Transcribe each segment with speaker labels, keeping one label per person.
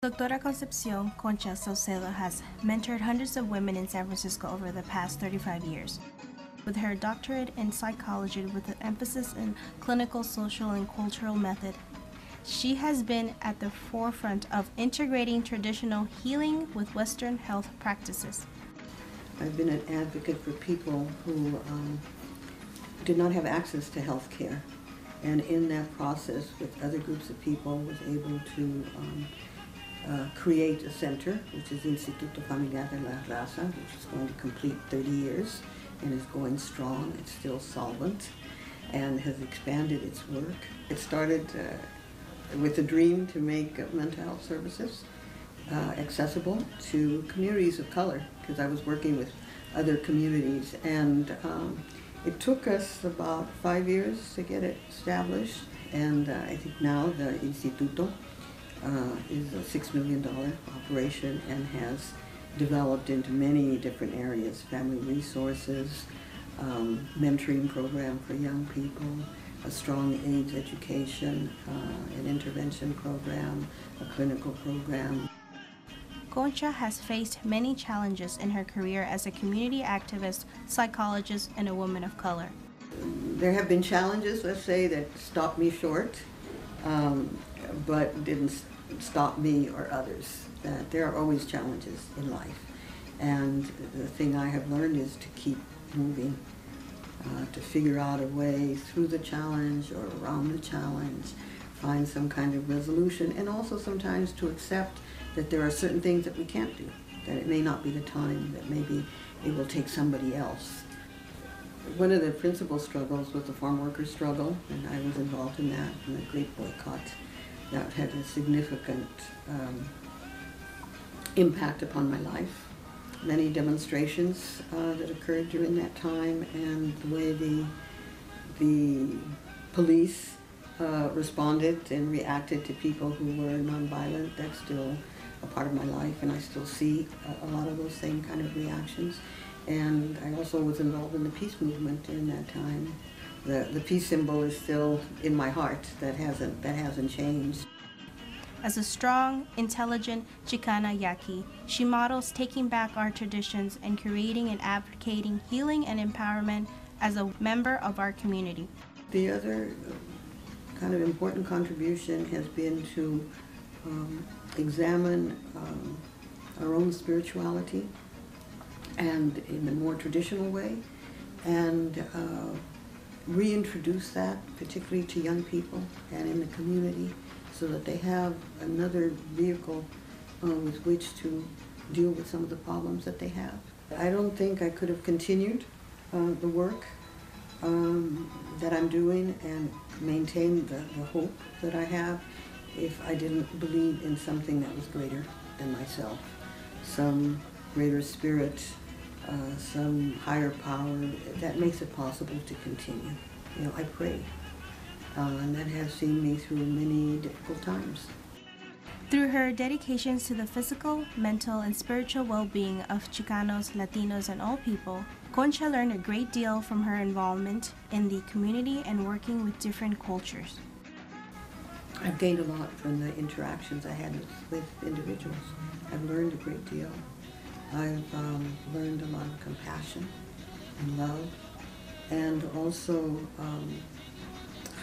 Speaker 1: Doctora Concepcion Concha Saucedo has mentored hundreds of women in San Francisco over the past 35 years. With her doctorate in psychology with an emphasis in clinical, social, and cultural method, she has been at the forefront of integrating traditional healing with Western health practices.
Speaker 2: I've been an advocate for people who did not have access to health care, and in that process with other groups of people was able to create a center, which is Instituto Familiar de la Raza, which is going to complete 30 years and is going strong. It's still solvent and has expanded its work. It started with a dream to make mental health services accessible to communities of color, because I was working with other communities, and it took us about 5 years to get it established, and I think now the Instituto is a $6 million operation and has developed into many different areas: family resources, mentoring program for young people, a strong AIDS education, an intervention program, a clinical program.
Speaker 1: Concha has faced many challenges in her career as a community activist, psychologist, and a woman of color.
Speaker 2: There have been challenges, let's say, that stopped me short, but didn't stop me or others. There are always challenges in life, and the thing I have learned is to keep moving, to figure out a way through the challenge or around the challenge, find some kind of resolution, and also sometimes to accept that there are certain things that we can't do, that it may not be the time, that maybe it will take somebody else. One of the principal struggles was the farm worker struggle, and I was involved in that, in the Great Boycott. That had a significant impact upon my life. Many demonstrations that occurred during that time, and the way the police responded and reacted to people who were nonviolent, that's still a part of my life, and I still see a lot of those same kind of reactions. And I also was involved in the peace movement during that time. The peace symbol is still in my heart. That hasn't changed.
Speaker 1: As a strong, intelligent Chicana Yaqui, she models taking back our traditions and creating and advocating healing and empowerment as a member of our community.
Speaker 2: The other kind of important contribution has been to examine our own spirituality, and in a more traditional way, and reintroduce that, particularly to young people and in the community, so that they have another vehicle with which to deal with some of the problems that they have. I don't think I could have continued the work that I'm doing and maintain the hope that I have if I didn't believe in something that was greater than myself, some greater spirit, some higher power that makes it possible to continue. You know, I pray, and that has seen me through many difficult times.
Speaker 1: Through her dedications to the physical, mental, and spiritual well-being of Chicanos, Latinos, and all people, Concha learned a great deal from her involvement in the community and working with different cultures.
Speaker 2: I've gained a lot from the interactions I had with individuals. I've learned a great deal. I've learned a lot of compassion and love, and also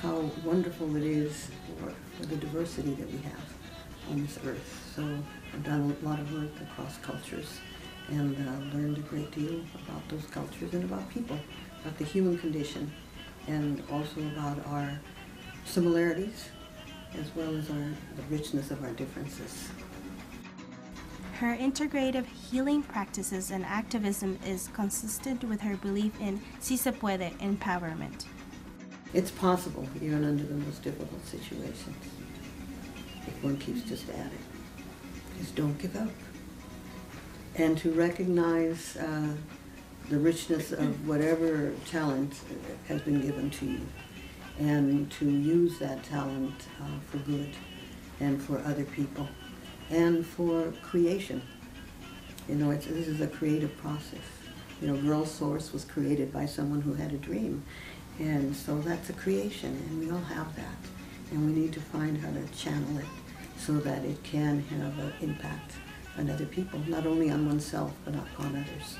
Speaker 2: how wonderful it is for the diversity that we have on this earth. So I've done a lot of work across cultures, and learned a great deal about those cultures and about people, about the human condition, and also about our similarities as well as the richness of our differences.
Speaker 1: Her integrative healing practices and activism is consistent with her belief in Si Se Puede empowerment.
Speaker 2: It's possible, even under the most difficult situations, if one keeps just at it. Just don't give up. And to recognize the richness of whatever talent has been given to you, and to use that talent for good and for other people and for creation. You know, this is a creative process. You know, Girl Source was created by someone who had a dream, and so that's a creation, and we all have that, and we need to find how to channel it so that it can have an impact on other people, not only on oneself, but on others.